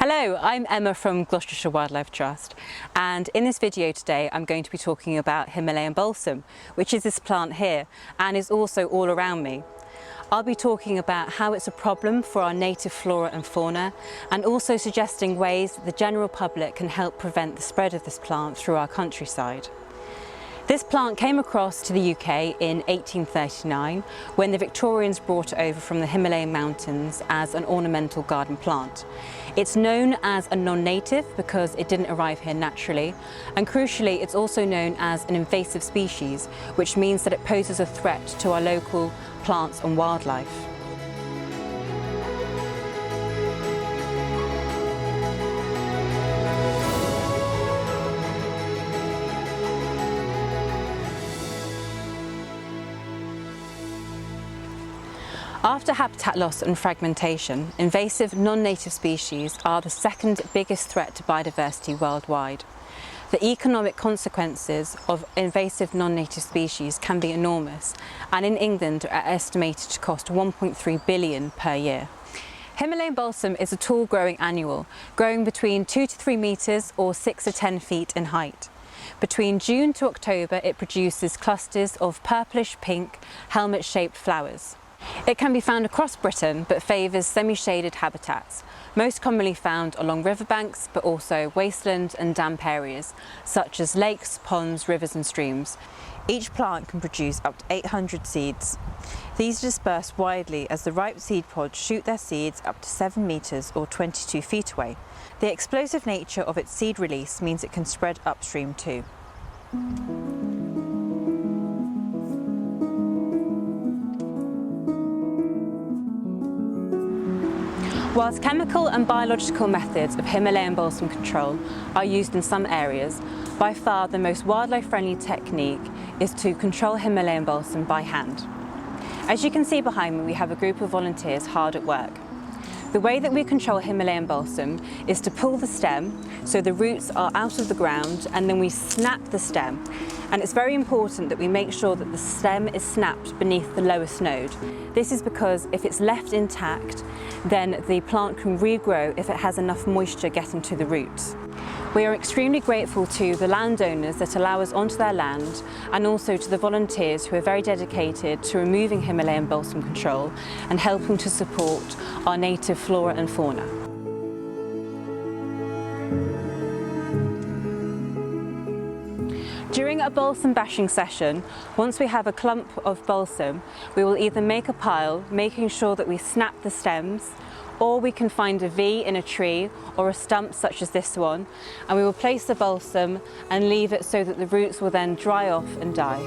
Hello, I'm Emma from Gloucestershire Wildlife Trust, and in this video today I'm going to be talking about Himalayan balsam, which is this plant here and is also all around me. I'll be talking about how it's a problem for our native flora and fauna, and also suggesting ways that the general public can help prevent the spread of this plant through our countryside. This plant came across to the UK in 1839 when the Victorians brought it over from the Himalayan mountains as an ornamental garden plant. It's known as a non-native because it didn't arrive here naturally, and crucially it's also known as an invasive species, which means that it poses a threat to our local plants and wildlife. After habitat loss and fragmentation, invasive non-native species are the second biggest threat to biodiversity worldwide. The economic consequences of invasive non-native species can be enormous, and in England are estimated to cost 1.3 billion per year. Himalayan balsam is a tall growing annual, growing between 2 to 3 metres or 6 to 10 feet in height. Between June to October it produces clusters of purplish pink, helmet-shaped flowers. It can be found across Britain but favours semi-shaded habitats, most commonly found along riverbanks but also wasteland and damp areas such as lakes, ponds, rivers and streams. Each plant can produce up to 800 seeds. These disperse widely as the ripe seed pods shoot their seeds up to 7 metres or 22 feet away. The explosive nature of its seed release means it can spread upstream too. Whilst chemical and biological methods of Himalayan balsam control are used in some areas, by far the most wildlife-friendly technique is to control Himalayan balsam by hand. As you can see behind me, we have a group of volunteers hard at work. The way that we control Himalayan balsam is to pull the stem so the roots are out of the ground, and then we snap the stem. And it's very important that we make sure that the stem is snapped beneath the lowest node. This is because if it's left intact, then the plant can regrow if it has enough moisture getting to the roots. We are extremely grateful to the landowners that allow us onto their land, and also to the volunteers who are very dedicated to removing Himalayan balsam control and helping to support our native flora and fauna. During a balsam bashing session, once we have a clump of balsam, we will either make a pile, making sure that we snap the stems, or we can find a V in a tree or a stump such as this one, and we will place the balsam and leave it so that the roots will then dry off and die.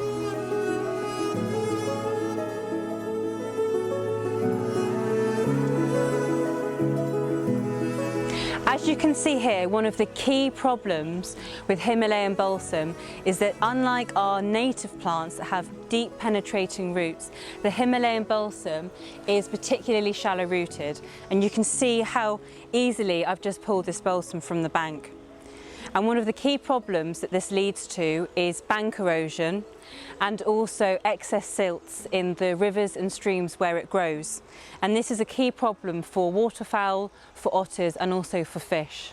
As you can see here, one of the key problems with Himalayan balsam is that unlike our native plants that have deep penetrating roots, the Himalayan balsam is particularly shallow rooted, and you can see how easily I've just pulled this balsam from the bank. And one of the key problems that this leads to is bank erosion and also excess silts in the rivers and streams where it grows. And this is a key problem for waterfowl, for otters and also for fish.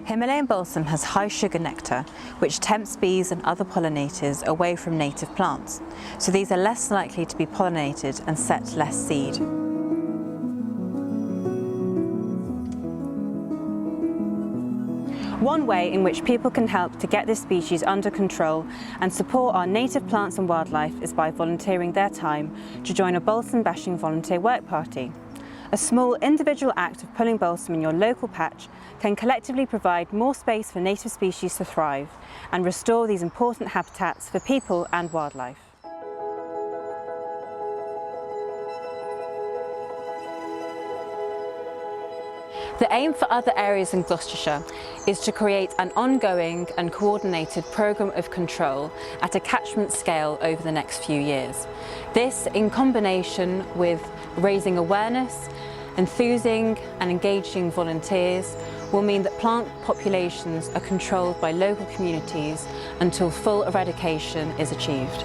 Himalayan balsam has high sugar nectar, which tempts bees and other pollinators away from native plants. So these are less likely to be pollinated and set less seed. One way in which people can help to get this species under control and support our native plants and wildlife is by volunteering their time to join a balsam bashing volunteer work party. A small individual act of pulling balsam in your local patch can collectively provide more space for native species to thrive and restore these important habitats for people and wildlife. The aim for other areas in Gloucestershire is to create an ongoing and coordinated programme of control at a catchment scale over the next few years. This, in combination with raising awareness, enthusing and engaging volunteers, will mean that plant populations are controlled by local communities until full eradication is achieved.